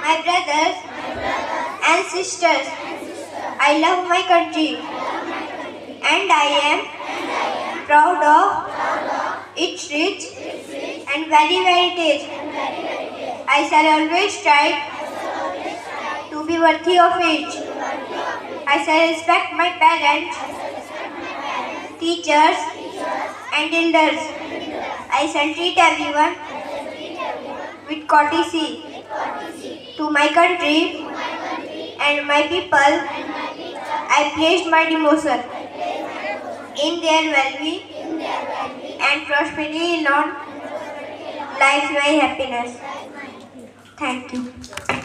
my brothers and sisters. I love my country and I am proud of its rich and varied heritage. I shall always try to be worthy of it. I shall respect my parents, teachers and elders. I shall treat everyone with courtesy. To my country and my people, I pledge my devotion. In their well-being and prosperity alone lies my happiness. Thank you.